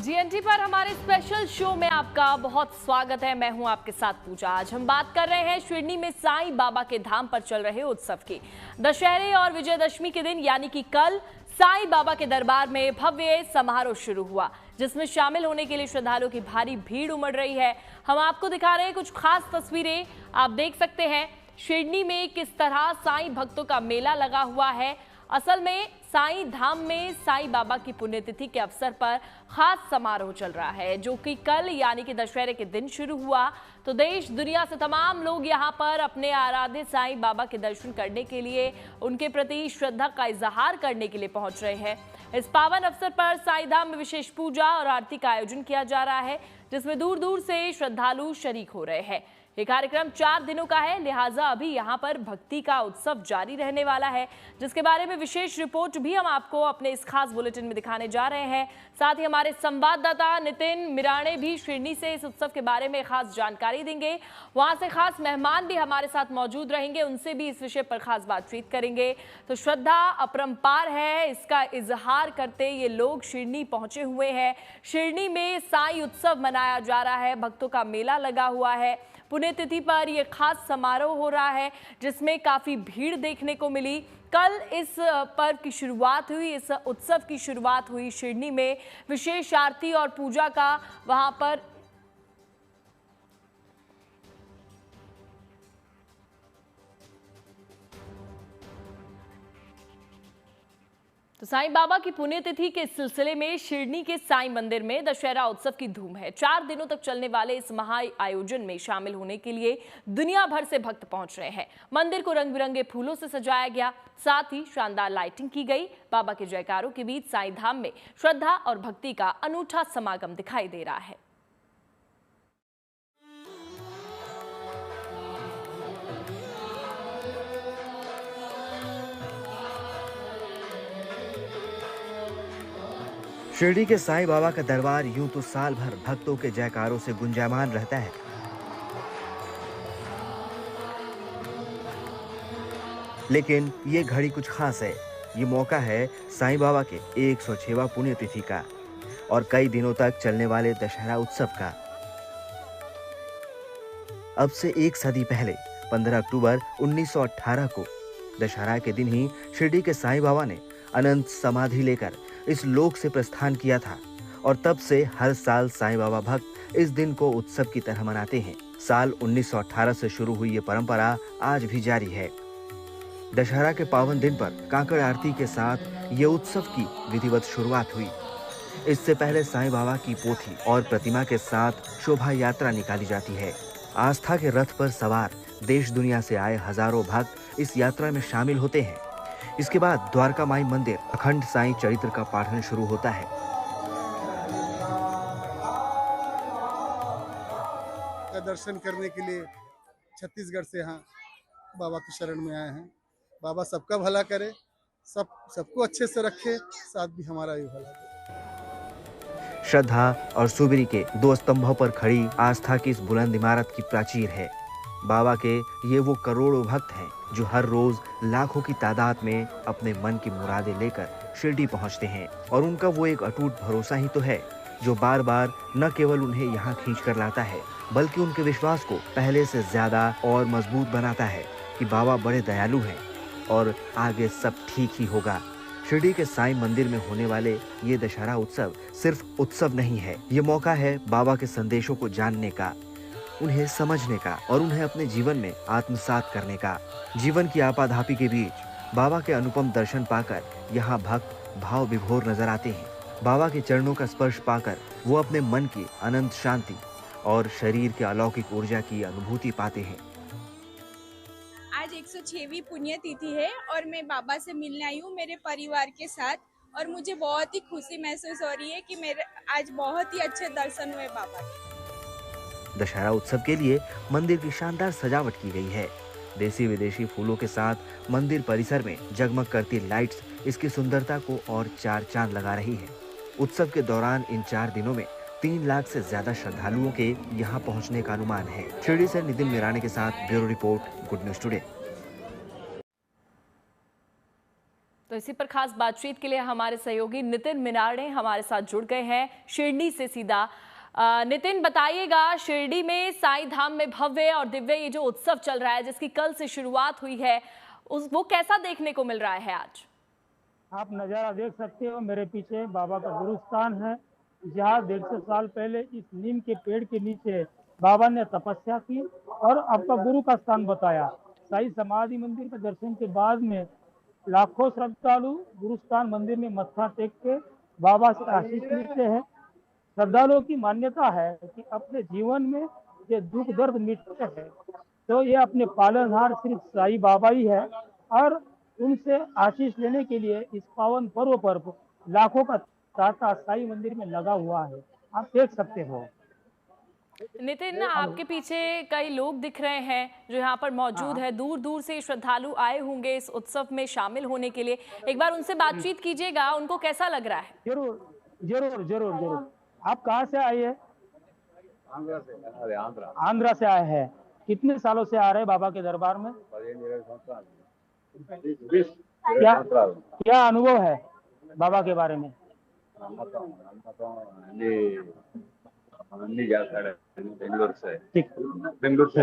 GNT पर हमारे special show में आपका बहुत स्वागत है। मैं हूं आपके साथ पूजा। आज हम बात कर रहे हैं शिरडी में साईं बाबा के धाम पर चल रहे उत्सव की। दशहरे और विजयदशमी के दिन यानी कि कल साईं बाबा के दरबार में भव्य समारोह शुरू हुआ, जिसमें शामिल होने के लिए श्रद्धालुओं की भारी भीड़ उमड़ रही है। हम आपको दिखा रहे हैं कुछ खास तस्वीरें। आप देख सकते हैं शिरडी में किस तरह साईं भक्तों का मेला लगा हुआ है। असल में साईं धाम में साईं बाबा की पुण्यतिथि के अवसर पर खास समारोह चल रहा है, जो कि कल यानी कि दशहरे के दिन शुरू हुआ। तो देश दुनिया से तमाम लोग यहां पर अपने आराध्य साईं बाबा के दर्शन करने के लिए, उनके प्रति श्रद्धा का इजहार करने के लिए पहुंच रहे हैं। इस पावन अवसर पर साईं धाम में विशेष पूजा और आरती का आयोजन किया जा रहा है, जिसमें दूर दूर से श्रद्धालु शरीक हो रहे हैं। ये कार्यक्रम 4 दिनों का है, लिहाजा अभी यहाँ पर भक्ति का उत्सव जारी रहने वाला है, जिसके बारे में विशेष रिपोर्ट भी हम आपको अपने इस खास बुलेटिन में दिखाने जा रहे हैं। साथ ही हमारे संवाददाता नितिन मिराणे भी शिरडी से इस उत्सव के बारे में खास जानकारी देंगे। वहां से खास मेहमान भी हमारे साथ मौजूद रहेंगे, उनसे भी इस विषय पर खास बातचीत करेंगे। तो श्रद्धा अपरंपार है, इसका इजहार करते ये लोग शिरडी पहुंचे हुए हैं। शिरडी में साईं उत्सव मनाया जा रहा है, भक्तों का मेला लगा हुआ है। पुण्यतिथि पर यह खास समारोह हो रहा है, जिसमें काफी भीड़ देखने को मिली। कल इस पर्व की शुरुआत हुई, इस उत्सव की शुरुआत हुई शिरडी में विशेष आरती और पूजा का वहां पर तो साईं बाबा की पुण्यतिथि के सिलसिले में शिरडी के साईं मंदिर में दशहरा उत्सव की धूम है। 4 दिनों तक चलने वाले इस महा आयोजन में शामिल होने के लिए दुनिया भर से भक्त पहुंच रहे हैं। मंदिर को रंग बिरंगे फूलों से सजाया गया, साथ ही शानदार लाइटिंग की गई। बाबा के जयकारों के बीच साईं धाम में श्रद्धा और भक्ति का अनूठा समागम दिखाई दे रहा है। शिरडी के साईं बाबा का दरबार यूं तो साल भर भक्तों के जयकारों से गुंजायमान रहता है, लेकिन ये घड़ी कुछ खास है। ये मौका है साईं बाबा के 106वां पुण्यतिथि का और कई दिनों तक चलने वाले दशहरा उत्सव का। अब से 1 सदी पहले 15 अक्टूबर 1918 को दशहरा के दिन ही शिरडी के साईं बाबा ने अनंत समाधि लेकर इस लोक से प्रस्थान किया था और तब से हर साल साईं बाबा भक्त इस दिन को उत्सव की तरह मनाते हैं। साल 1918 से शुरू हुई ये परंपरा आज भी जारी है। दशहरा के पावन दिन पर काकड़ आरती के साथ ये उत्सव की विधिवत शुरुआत हुई। इससे पहले साईं बाबा की पोथी और प्रतिमा के साथ शोभा यात्रा निकाली जाती है। आस्था के रथ पर सवार देश दुनिया से आए हजारों भक्त इस यात्रा में शामिल होते हैं। इसके बाद द्वारका माई मंदिर अखंड साईं चरित्र का पाठन शुरू होता है। दर्शन करने के लिए छत्तीसगढ़ से यहाँ बाबा की शरण में आए हैं। बाबा सबका भला करे, सबको अच्छे से रखे, साथ भी हमारा भी भला करे। श्रद्धा और सुबिरी के 2 स्तंभों पर खड़ी आस्था की इस बुलंद इमारत की प्राचीर है। बाबा के ये वो करोड़ों भक्त हैं जो हर रोज लाखों की तादाद में अपने मन की मुरादें लेकर शिरडी पहुंचते हैं, और उनका वो एक अटूट भरोसा ही तो है जो बार बार न केवल उन्हें यहाँ खींच कर लाता है, बल्कि उनके विश्वास को पहले से ज्यादा और मजबूत बनाता है कि बाबा बड़े दयालु हैं और आगे सब ठीक ही होगा। शिरडी के साईं मंदिर में होने वाले ये दशहरा उत्सव सिर्फ उत्सव नहीं है, ये मौका है बाबा के संदेशों को जानने का, उन्हें समझने का और उन्हें अपने जीवन में आत्मसात करने का। जीवन की आपाधापी के बीच बाबा के अनुपम दर्शन पाकर यहाँ भक्त भाव विभोर नजर आते हैं। बाबा के चरणों का स्पर्श पाकर वो अपने मन की अनंत शांति और शरीर के अलौकिक ऊर्जा की अनुभूति पाते हैं। आज 106वीं पुण्यतिथि है और मैं बाबा से मिलने आई हूँ मेरे परिवार के साथ, और मुझे बहुत ही खुशी महसूस हो रही है कि मेरे आज बहुत ही अच्छे दर्शन हुए बाबा के। दशहरा उत्सव के लिए मंदिर की शानदार सजावट की गई है। देसी विदेशी फूलों के साथ मंदिर परिसर में जगमग करती लाइट्स इसकी सुंदरता को और 4 चांद लगा रही है। उत्सव के दौरान इन 4 दिनों में 3 लाख से ज्यादा श्रद्धालुओं के यहाँ पहुँचने का अनुमान है। शिरडी से नितिन मिराणे के साथ bureau report, good news today. तो इसी पर खास बातचीत के लिए हमारे सहयोगी नितिन मिनारडे हमारे साथ जुड़ गए हैं शिरडी से सीधा। नितिन, बताइएगा, शिरडी में साईं धाम में भव्य और दिव्य ये जो उत्सव चल रहा है जिसकी कल से शुरुआत हुई है, वो कैसा देखने को मिल रहा है आज? आप नज़ारा देख सकते हो, मेरे पीछे बाबा का गुरु स्थान है, जहाँ 150 साल पहले इस नीम के पेड़ के नीचे बाबा ने तपस्या की और आपका गुरु का स्थान बताया। साईं समाधि मंदिर के दर्शन के बाद में लाखों श्रद्धालु गुरु स्थान मंदिर में मत्था टेक के बाबा से आशीष लेते हैं। श्रद्धालुओं की मान्यता है कि अपने जीवन में ये दुख दर्द मिटते हैं तो ये अपने पालनहार सिर्फ साईं बाबा ही है और उनसे आशीष लेने के लिए इस पावन पर्व पर लाखों का तांता साईं मंदिर में लगा हुआ है, आप देख सकते हो। नितिन, आपके पीछे कई लोग दिख रहे हैं जो यहाँ पर मौजूद है, दूर दूर से श्रद्धालु आए होंगे इस उत्सव में शामिल होने के लिए। एक बार उनसे बातचीत कीजिएगा, उनको कैसा लग रहा है? जरूर जरूर जरूर जरूर। आप कहाँ से आए हैं? आंध्रा से। आंध्रा से आए हैं। कितने सालों से आ रहे हैं बाबा के दरबार में? क्या क्या अनुभव है बाबा के बारे में? बेंगलोर से। ठीक। बेंगलोर से।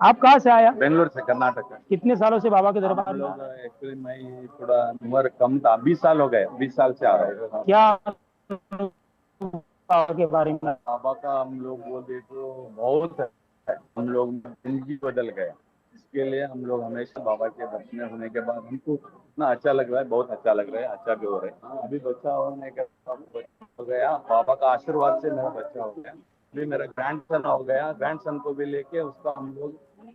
आप कहाँ से आया? बेंगलोर से, कर्नाटक। कितने सालों से बाबा के दरबार में? एक्चुअली मैं थोड़ा उम्र कम था, 20 साल हो गए, 20 साल से आ रहे हैं। क्या बाबा के बारे में? बाबा का हम लोग बोलते तो बहुत है, हम लोग जिंदगी बदल गए। इसके लिए हम लोग हमेशा बाबा के दर्शन होने के बाद हमको इतना अच्छा लग रहा है, बहुत अच्छा लग रहा है, अच्छा भी हो रहा है। अभी बच्चा होने के बाद हो गया, बाबा का आशीर्वाद से मेरा बच्चा हो गया, अभी मेरा ग्रैंडसन हो गया, ग्रैंडसन को भी लेके उसका हम लोग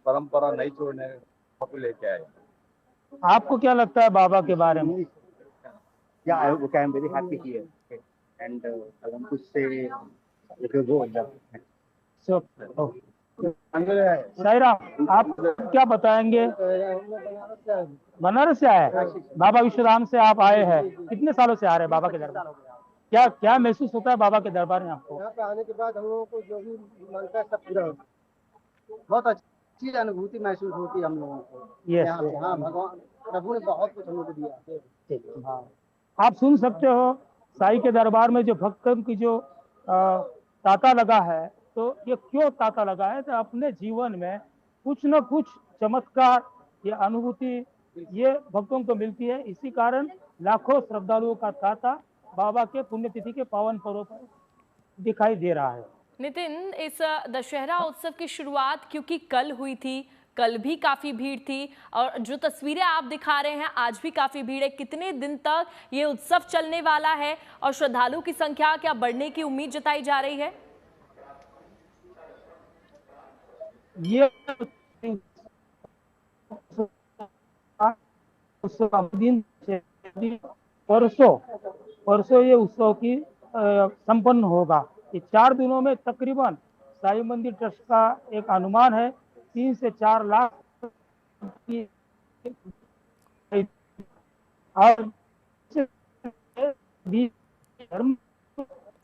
परंपरा नहीं छोड़ने को लेके आए। आपको क्या लगता है बाबा के बारे में? Yeah, I am very happy here. Okay. And I want to say, if you go, So, Sairam, आप क्या बताएंगे? बनारस से आए, बाबा विश्वधाम से आप आए हैं। कितने सालों से आ रहे हैं बाबा के दरबार? क्या क्या महसूस होता है बाबा के दरबार में आपको? यहाँ पे आने के बाद हम लोगों को जो भी मांगता है सब पूरा होता है। बहुत अच्छी अनुभूति महसूस होती है हम लोगों को। यस, हाँ, भगवान प्रभु ने बहुत कुछ हमको दिया। हाँ, आप सुन सकते हो साईं के दरबार में जो भक्तों की जो तांता लगा है, तो ये क्यों तांता लगा है? तो अपने जीवन में कुछ न कुछ चमत्कार, ये अनुभूति ये भक्तों को मिलती है। इसी कारण लाखों श्रद्धालुओं का तांता बाबा के पुण्यतिथि के पावन पर्व पर दिखाई दे रहा है। नितिन, इस दशहरा उत्सव की शुरुआत क्योंकि कल हुई थी, कल भी काफी भीड़ थी और जो तस्वीरें आप दिखा रहे हैं आज भी काफी भीड़ है। कितने दिन तक ये उत्सव चलने वाला है और श्रद्धालुओं की संख्या क्या बढ़ने की उम्मीद जताई जा रही है? ये दिन परसों ये उत्सव की संपन्न होगा। ये 4 दिनों में तकरीबन साईं मंदिर ट्रस्ट का एक अनुमान है 3 से 4 लाख और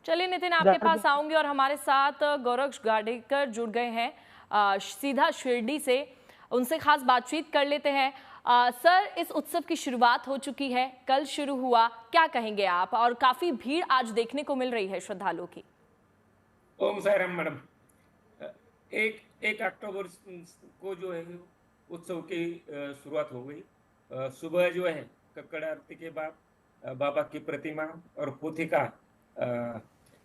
चलिए नितिन, आपके पास आऊंगे और हमारे साथ गौरक्ष गाडेकर जुड़ गए हैं सीधा शिरडी से, उनसे खास बातचीत कर लेते हैं। सर, इस उत्सव की शुरुआत हो चुकी है, कल शुरू हुआ, क्या कहेंगे आप? और काफी भीड़ आज देखने को मिल रही है श्रद्धालुओं की। ओम साईराम मैडम, 1 अक्टूबर को जो है उत्सव की शुरुआत हो गई। सुबह जो है कक्कड़ आरती के बाद बाबा की प्रतिमा और पोथी का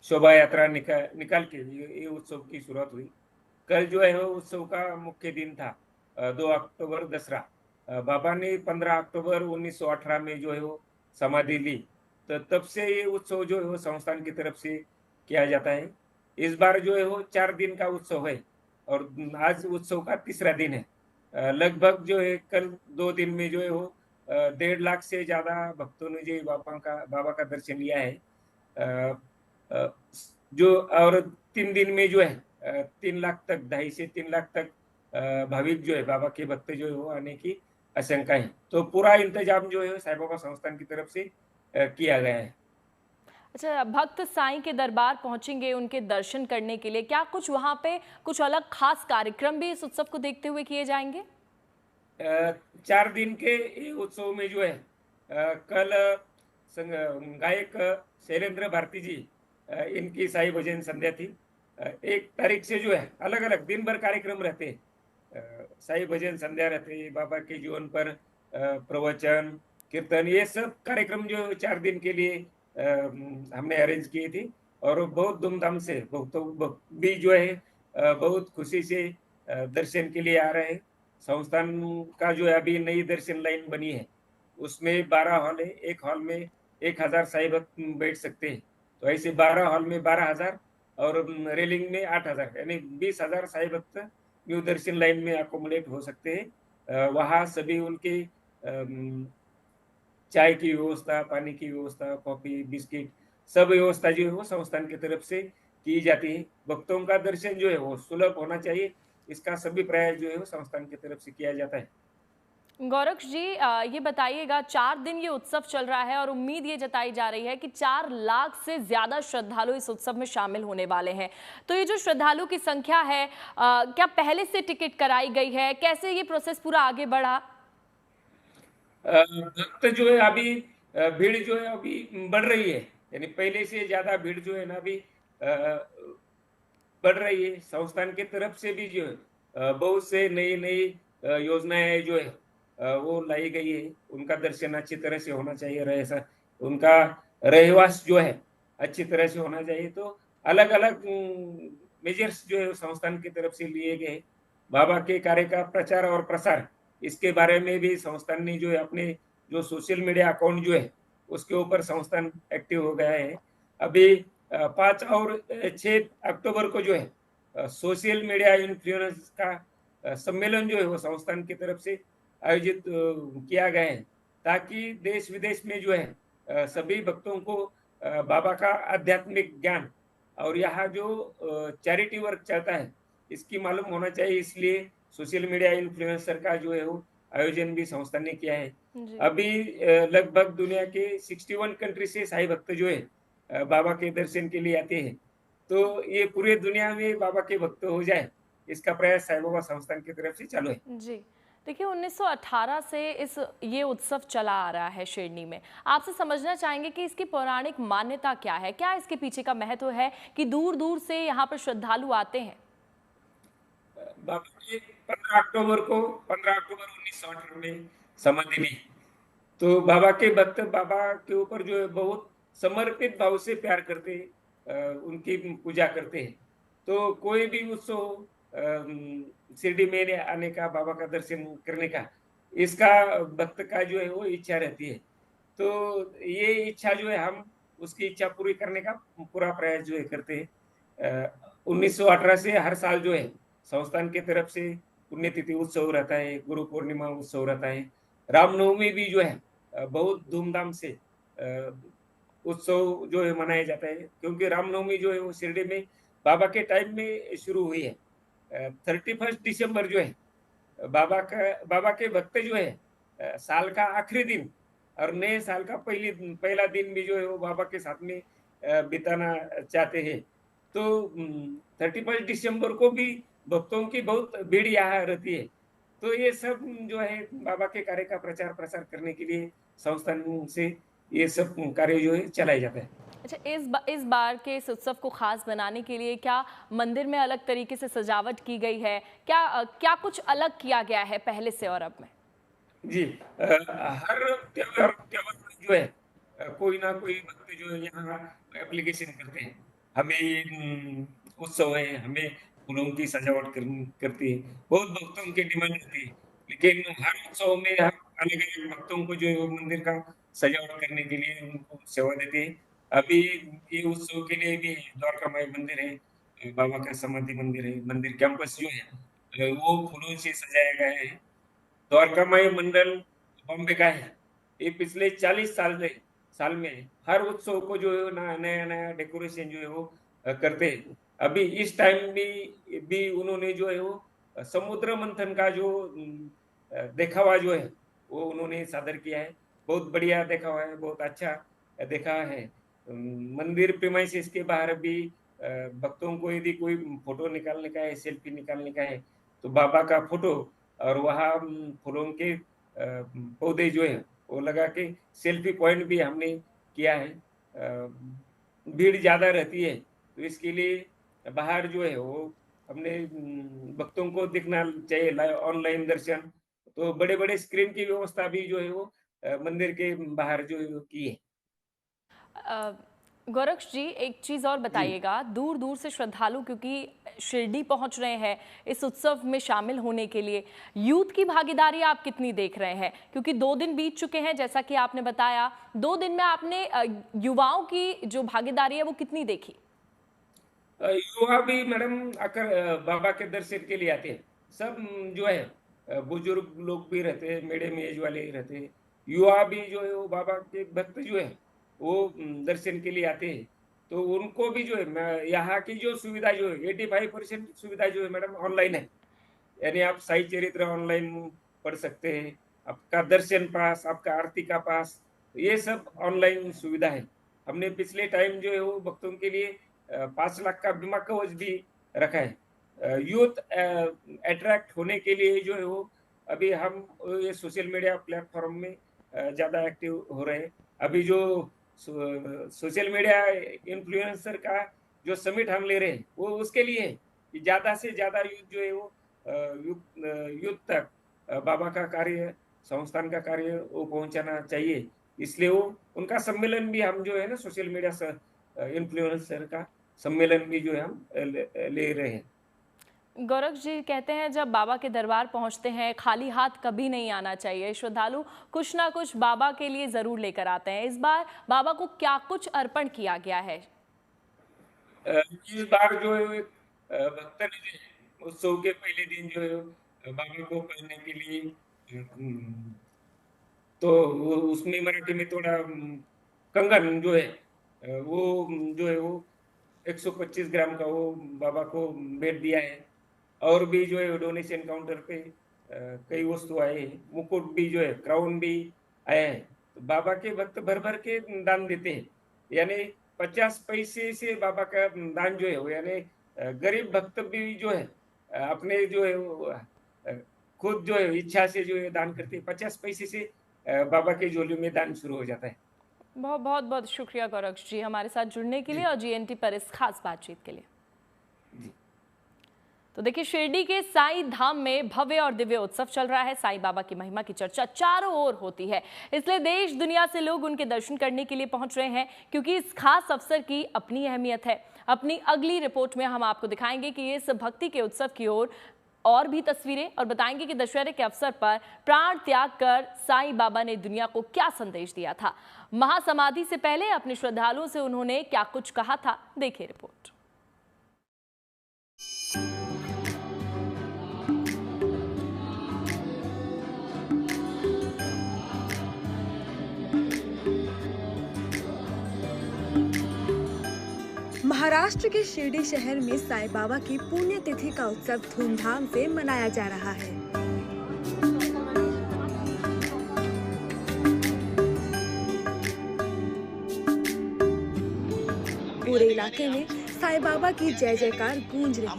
शोभा यात्रा निकाल के ये उत्सव की शुरुआत हुई। कल जो है उत्सव का मुख्य दिन था 2 अक्टूबर दसरा। बाबा ने 15 अक्टूबर 1918 में जो है वो समाधि ली, तो तब से ये उत्सव जो है वो संस्थान की तरफ से किया जाता है। इस बार जो है वो 4 दिन का उत्सव है और आज उत्सव का तीसरा दिन है। लगभग जो है कल 2 दिन में जो है वो 1.5 लाख से ज्यादा भक्तों ने जो बाबा का दर्शन लिया है। जो और 3 दिन में जो है 3 लाख तक, 2.5 से 3 लाख तक भाविक जो है बाबा के भक्त जो है वो आने की आशंका है। तो पूरा इंतजाम जो है साईं बाबा संस्थान की तरफ से किया गया है। अच्छा, भक्त साईं के दरबार पहुंचेंगे उनके दर्शन करने के लिए, क्या कुछ वहां पे कुछ अलग खास कार्यक्रम भी इस उत्सव को देखते हुए किए जाएंगे? 4 दिन के उत्सव में जो है कल गायक शैलेंद्र भारती जी, इनकी साई भजन संध्या थी। 1 तारीख से जो है अलग अलग दिन भर कार्यक्रम रहते हैं। साई भजन संध्या रहते हैं, बाबा के जीवन पर प्रवचन, कीर्तन, ये सब कार्यक्रम जो 4 दिन के लिए हमने अरेंज किए थे और बहुत धूमधाम से भक्तों भी जो है बहुत खुशी से दर्शन के लिए आ रहे हैं। संस्थान का जो है अभी नई दर्शन लाइन बनी है, उसमें 12 हॉल है। एक हॉल में 1000 साई भक्त बैठ सकते हैं। तो ऐसे 12 हॉल में 12,000 और रेलिंग में 8,000, यानी 20,000 साई भक्त न्यू दर्शन लाइन में अकोमोडेट हो सकते हैं। वहाँ सभी उनके चाय की व्यवस्था, पानी की व्यवस्था, कॉफी, बिस्किट, सब व्यवस्था जो है वो संस्थान की तरफ से की जाती है। भक्तों का दर्शन जो है वो सुलभ होना चाहिए, इसका सभी प्रयास जो है वो संस्थान की तरफ से किया जाता है। गौरक्ष जी, ये बताइएगा, 4 दिन ये उत्सव चल रहा है और उम्मीद ये जताई जा रही है कि 4 लाख से ज्यादा श्रद्धालु इस उत्सव में शामिल होने वाले हैं। तो ये जो श्रद्धालु की संख्या है, क्या पहले से टिकट कराई गई है? कैसे ये प्रोसेस पूरा आगे बढ़ा? भक्त जो है अभी भीड़ जो है अभी बढ़ रही है, यानी पहले से ज्यादा भीड़ जो है ना अभी बढ़ रही है। संस्थान की तरफ से भी जो है बहुत से नई नई योजनाएं जो है वो लाई गई है। उनका दर्शन अच्छी तरह से होना चाहिए, रहे ऐसा उनका रहवास जो है अच्छी तरह से होना चाहिए। तो अलग अलग मेजर्स जो है संस्थान की तरफ से लिए गए। बाबा के कार्य का प्रचार और प्रसार, इसके बारे में भी संस्थान ने जो है अपने जो सोशल मीडिया अकाउंट जो है उसके ऊपर संस्थान एक्टिव हो गया है। अभी 5 और 6 अक्टूबर को जो है सोशल मीडिया इन्फ्लुएंस का सम्मेलन जो है वो संस्थान की तरफ से आयोजित किया गया है, ताकि देश विदेश में जो है सभी भक्तों को बाबा का आध्यात्मिक ज्ञान और यहाँ जो चैरिटी वर्क चलता है इसकी मालूम होना चाहिए। इसलिए सोशल मीडिया इन्फ्लुएंसर का जो है वो आयोजन भी संस्था ने किया है। जी। अभी लगभग दुनिया के 61 कंट्री से साई भक्त जो है बाबा के दर्शन के लिए आते हैं। तो ये पूरे दुनिया में बाबा के भक्त हो जाए, इसका प्रयास साई बाबा संस्थान की तरफ से चालू है। जी, देखिए 1918 से ये उत्सव चला आ रहा है शिरडी में। आपसे समझना चाहेंगे कि इसकी पौराणिक मान्यता क्या है? क्या इसके पीछे का महत्व है कि दूर-दूर से यहाँ पर श्रद्धालु आते हैं? बाबा के 15 अक्टूबर 1918 में समाधि ली। तो बाबा के भक्त बाबा के ऊपर जो है बहुत समर्पित भाव से प्यार करते हैं, उनकी पूजा करते हैं। तो कोई भी उत्सव शिरडी में आने का, बाबा का दर्शन करने का, इसका भक्त का जो है वो इच्छा रहती है। तो ये इच्छा जो है हम उसकी इच्छा पूरी करने का पूरा प्रयास जो है करते हैं। 1918 से हर साल जो है संस्थान की तरफ से पुण्यतिथि उत्सव रहता है, गुरु पूर्णिमा उत्सव रहता है, रामनवमी भी जो है बहुत धूमधाम से उत्सव जो है मनाया जाता है, क्योंकि रामनवमी जो है वो शिरडी में बाबा के टाइम में शुरू हुई है। 31 दिसंबर जो है बाबा के भक्त जो है साल का आखिरी दिन और नए साल का पहला दिन भी जो है वो बाबा के साथ में बिताना चाहते हैं। तो 31 दिसंबर को भी भक्तों की बहुत भीड़ यहाँ रहती है। तो ये सब जो है बाबा के कार्य का प्रचार प्रसार करने के लिए संस्थान से ये सब कार्य जो है चलाया जाता है। अच्छा, इस बार के इस उत्सव को खास बनाने के लिए क्या मंदिर में अलग तरीके से सजावट की गई है? क्या कुछ अलग किया गया है पहले से और अब में? जी, हर त्योहार में जो है कोई ना कोई भक्त जो है यहाँ एप्लीकेशन करते हैं, हमें उत्सव है, हमें फूलों की सजावट करती है। बहुत भक्तों की डिमांड रहती है, लेकिन हर उत्सव में हम अलग अलग भक्तों को जो है वो मंदिर का सजावट करने के लिए उनको सेवा देते हैं। अभी ये उत्सव के लिए भी द्वारका माई मंदिर है, बाबा का समाधि मंदिर है, मंदिर कैंपस जो है वो फूलों से सजाया गया है। द्वारका माई मंडल बॉम्बे का है। ये पिछले 40 साल में हर उत्सव को जो है ना नया नया डेकोरेशन जो है वो करते हैं। अभी इस टाइम भी उन्होंने जो है वो समुद्र मंथन का जो दिखावा जो है वो उन्होंने सादर किया है। बहुत बढ़िया दिखावा है, बहुत अच्छा देखा है। मंदिर प्रीमाइसेस के बाहर भी भक्तों को यदि कोई फोटो निकालने का है, सेल्फी निकालने का है, तो बाबा का फोटो और वहाँ फूलों के पौधे जो है वो लगा के सेल्फी पॉइंट भी हमने किया है। भीड़ ज़्यादा रहती है तो इसके लिए बाहर जो है वो हमने भक्तों को दिखना चाहिए ऑनलाइन दर्शन, तो बड़े-बड़े स्क्रीन की व्यवस्था भी जो है वो मंदिर के बाहर जो है वो की है। अ, गोरक्ष जी, एक चीज और बताइएगा, दूर दूर से श्रद्धालु क्योंकि शिरडी पहुंच रहे हैं इस उत्सव में शामिल होने के लिए, यूथ की भागीदारी आप कितनी देख रहे हैं? क्योंकि 2 दिन बीत चुके हैं जैसा कि आपने बताया, 2 दिन में आपने युवाओं की जो भागीदारी है वो कितनी देखी? युवा भी मैडम आकर बाबा के दर्शन के लिए आते हैं। सब जो है बुजुर्ग लोग भी रहते हैं, मीडियम एज वाले रहते हैं। युवा भी जो है वो बाबा के भक्त जो है वो दर्शन के लिए आते हैं। तो उनको भी जो है यहाँ की जो सुविधा जो है 85% सुविधा जो है मैडम ऑनलाइन है। यानी आप साई चरित्र ऑनलाइन पढ़ सकते हैं, आपका दर्शन पास, आपका आरती का पास, ये सब ऑनलाइन सुविधा है। हमने पिछले टाइम जो है वो भक्तों के लिए 5 लाख का बीमा कवच भी रखा है। यूथ अट्रैक्ट होने के लिए जो है वो अभी हम ये सोशल मीडिया प्लेटफॉर्म में ज़्यादा एक्टिव हो रहे हैं। अभी जो सोशल मीडिया इन्फ्लुएंसर का जो समिट हम ले रहे हैं वो उसके लिए है कि ज़्यादा से ज़्यादा यूथ जो है वो यूथ तक बाबा का कार्य, संस्थान का कार्य वो पहुंचाना चाहिए। इसलिए वो उनका सम्मेलन भी हम जो है ना सोशल मीडिया इन्फ्लुएंसर का सम्मेलन भी जो है हम ले रहे हैं। गोरक्ष जी कहते हैं जब बाबा के दरबार पहुंचते हैं खाली हाथ कभी नहीं आना चाहिए, श्रद्धालु कुछ ना कुछ बाबा के लिए जरूर लेकर आते हैं। इस बार बाबा को क्या कुछ अर्पण किया गया है? इस बार जो है भक्त ने उत्सव के पहले दिन जो है बाबा को पहनने के लिए तो उसमें मराठी में थोड़ा कंगन जो है वो जो है वो 125 ग्राम का वो बाबा को भेंट दिया है। और भी जो है डोनेशन काउंटर पे कई वस्तु आए हैं, मुकुट भी जो है, क्राउन भी आया है। तो बाबा के भक्त भर भर के दान देते हैं, यानी 50 पैसे से बाबा का दान जो है वो यानी गरीब भक्त भी जो है अपने जो है वो खुद जो है इच्छा से जो है दान करते हैं। 50 पैसे से बाबा के झोली में दान शुरू हो जाता है। बहुत बहुत शुक्रिया गोरक्ष जी हमारे साथ जुड़ने के लिए और GNT पर इस खास बातचीत के लिए। तो देखिए, शिरडी के साई धाम में भव्य और दिव्य उत्सव चल रहा है। साईं बाबा की महिमा की चर्चा चारों ओर होती है, इसलिए देश दुनिया से लोग उनके दर्शन करने के लिए पहुंच रहे हैं, क्योंकि इस खास अवसर की अपनी अहमियत है। अपनी अगली रिपोर्ट में हम आपको दिखाएंगे कि इस भक्ति के उत्सव की ओर और भी तस्वीरें, और बताएंगे कि दशहरे के अवसर पर प्राण त्याग कर साईं बाबा ने दुनिया को क्या संदेश दिया था। महासमाधि से पहले अपने श्रद्धालुओं से उन्होंने क्या कुछ कहा था, देखिए रिपोर्ट। महाराष्ट्र के शिरडी शहर में साईं बाबा की पुण्यतिथि का उत्सव धूमधाम से मनाया जा रहा है। पूरे इलाके में साईं बाबा की जय जयकार गूंज रही है।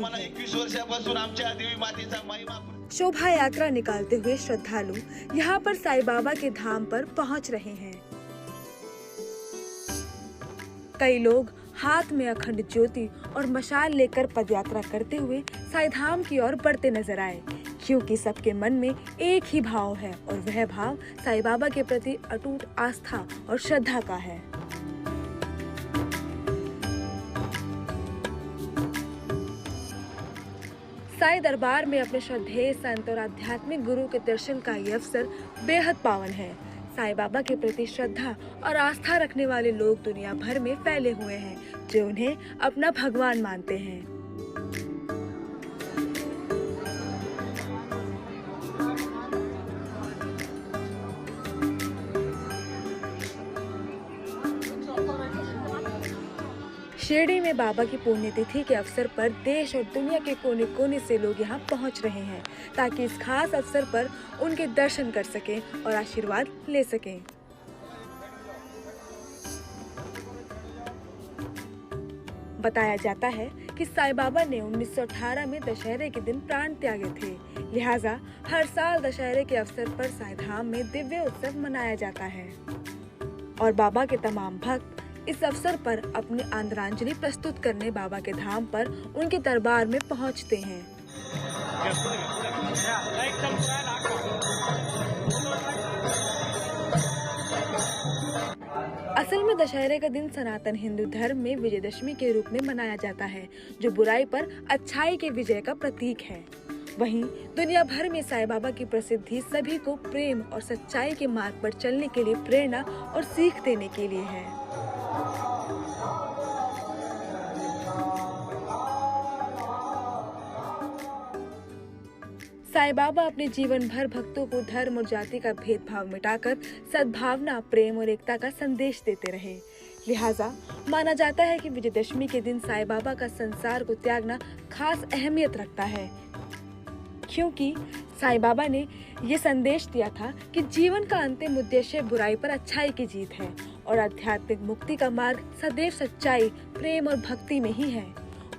शोभा यात्रा निकालते हुए श्रद्धालु यहाँ पर साईं बाबा के धाम पर पहुँच रहे हैं। कई लोग हाथ में अखंड ज्योति और मशाल लेकर पदयात्रा करते हुए साईं धाम की ओर बढ़ते नजर आए, क्योंकि सबके मन में एक ही भाव है और वह भाव साईं बाबा के प्रति अटूट आस्था और श्रद्धा का है। साईं दरबार में अपने श्रद्धेय संत और आध्यात्मिक गुरु के दर्शन का ये अवसर बेहद पावन है। साईं बाबा के प्रति श्रद्धा और आस्था रखने वाले लोग दुनिया भर में फैले हुए हैं, जो उन्हें अपना भगवान मानते हैं। शिरडी में बाबा की पुण्यतिथि के अवसर पर देश और दुनिया के कोने कोने से लोग यहाँ पहुँच रहे हैं, ताकि इस खास अवसर पर उनके दर्शन कर सकें और आशीर्वाद ले सकें। बताया जाता है कि साईं बाबा ने 1918 में दशहरे के दिन प्राण त्यागे थे। लिहाजा हर साल दशहरे के अवसर पर साईं धाम में दिव्य उत्सव मनाया जाता है और बाबा के तमाम भक्त इस अवसर पर अपनी आदरांजलि प्रस्तुत करने बाबा के धाम पर उनके दरबार में पहुंचते हैं। असल में दशहरे का दिन सनातन हिंदू धर्म में विजयदशमी के रूप में मनाया जाता है, जो बुराई पर अच्छाई के विजय का प्रतीक है। वहीं दुनिया भर में साईं बाबा की प्रसिद्धि सभी को प्रेम और सच्चाई के मार्ग पर चलने के लिए प्रेरणा और सीख देने के लिए है। साईं बाबा अपने जीवन भर भक्तों को धर्म और जाति का भेदभाव मिटाकर सद्भावना, प्रेम और एकता का संदेश देते रहे। लिहाजा माना जाता है कि विजयदशमी के दिन साईं बाबा का संसार को त्यागना खास अहमियत रखता है, क्योंकि साईं बाबा ने ये संदेश दिया था कि जीवन का अंतिम उद्देश्य बुराई पर अच्छाई की जीत है और आध्यात्मिक मुक्ति का मार्ग सदैव सच्चाई, प्रेम और भक्ति में ही है।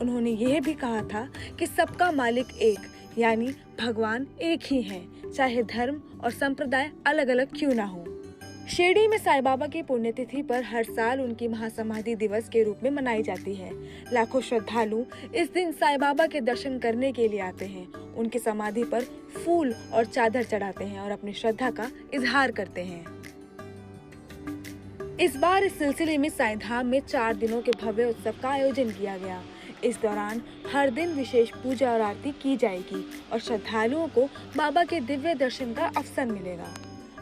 उन्होंने यह भी कहा था कि सबका मालिक एक, यानी भगवान एक ही है, चाहे धर्म और संप्रदाय अलग अलग क्यों ना हो। शिरडी में साईं बाबा की पुण्यतिथि पर हर साल उनकी महासमाधि दिवस के रूप में मनाई जाती है। लाखों श्रद्धालु इस दिन साईं बाबा के दर्शन करने के लिए आते हैं, उनकी समाधि पर फूल और चादर चढ़ाते हैं और अपनी श्रद्धा का इजहार करते हैं। इस बार इस सिलसिले में साईं धाम में 4 दिनों के भव्य उत्सव का आयोजन किया गया। इस दौरान हर दिन विशेष पूजा और आरती की जाएगी और श्रद्धालुओं को बाबा के दिव्य दर्शन का अवसर मिलेगा।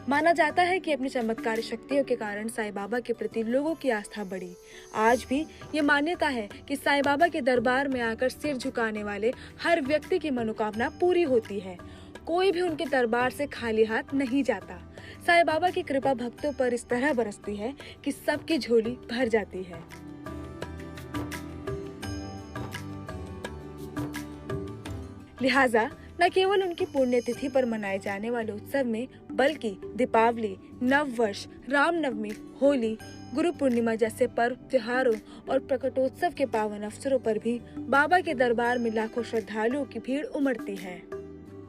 माना जाता है कि अपनी चमत्कारी शक्तियों के कारण साईं बाबा के प्रति लोगों की आस्था बढ़ी। आज भी ये मान्यता है कि साईं बाबा के दरबार में आकर सिर झुकाने वाले हर व्यक्ति की मनोकामना पूरी होती है। कोई भी उनके दरबार से खाली हाथ नहीं जाता। साईं बाबा की कृपा भक्तों पर इस तरह बरसती है कि सबकी झोली भर जाती है। लिहाजा न केवल उनकी पुण्यतिथि पर मनाए जाने वाले उत्सव में, बल्कि दीपावली, नववर्ष, रामनवमी, होली, गुरु पूर्णिमा जैसे पर्व, त्योहारों और प्रकटोत्सव के पावन अवसरों पर भी बाबा के दरबार में लाखों श्रद्धालुओं की भीड़ उमड़ती है।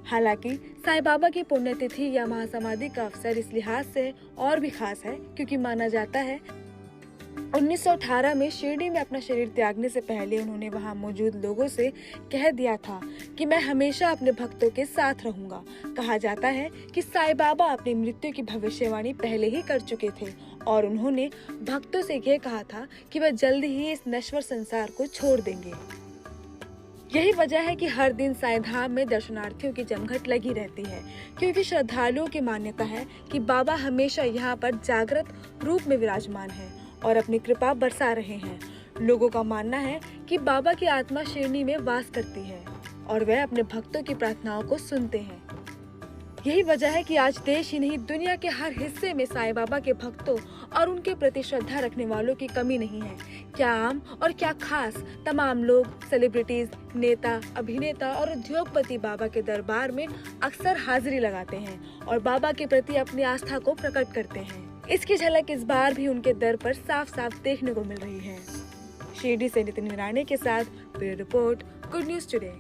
हालांकि साईं बाबा की पुण्यतिथि या महासमाधि का अवसर इस लिहाज से और भी खास है क्योंकि माना जाता है 1918 में शिरडी में अपना शरीर त्यागने से पहले उन्होंने वहां मौजूद लोगों से कह दिया था कि मैं हमेशा अपने भक्तों के साथ रहूंगा। कहा जाता है कि साईं बाबा अपनी मृत्यु की भविष्यवाणी पहले ही कर चुके थे और उन्होंने भक्तों से यह कहा था कि वह जल्द ही इस नश्वर संसार को छोड़ देंगे। यही वजह है कि हर दिन साईं धाम में दर्शनार्थियों की जमघट लगी रहती है, क्योंकि श्रद्धालुओं की मान्यता है कि बाबा हमेशा यहाँ पर जागृत रूप में विराजमान है और अपनी कृपा बरसा रहे हैं। लोगों का मानना है कि बाबा की आत्मा शिरडी में वास करती है और वह अपने भक्तों की प्रार्थनाओं को सुनते हैं। यही वजह है कि आज देश ही नहीं दुनिया के हर हिस्से में साईं बाबा के भक्तों और उनके प्रति श्रद्धा रखने वालों की कमी नहीं है। क्या आम और क्या खास, तमाम लोग, सेलिब्रिटीज, नेता, अभिनेता और उद्योगपति बाबा के दरबार में अक्सर हाजिरी लगाते हैं और बाबा के प्रति अपनी आस्था को प्रकट करते हैं। इसकी झलक इस बार भी उनके दर पर साफ साफ देखने को मिल रही है। शिरडी से नितिन वीरानी के साथ bureau report, good news today.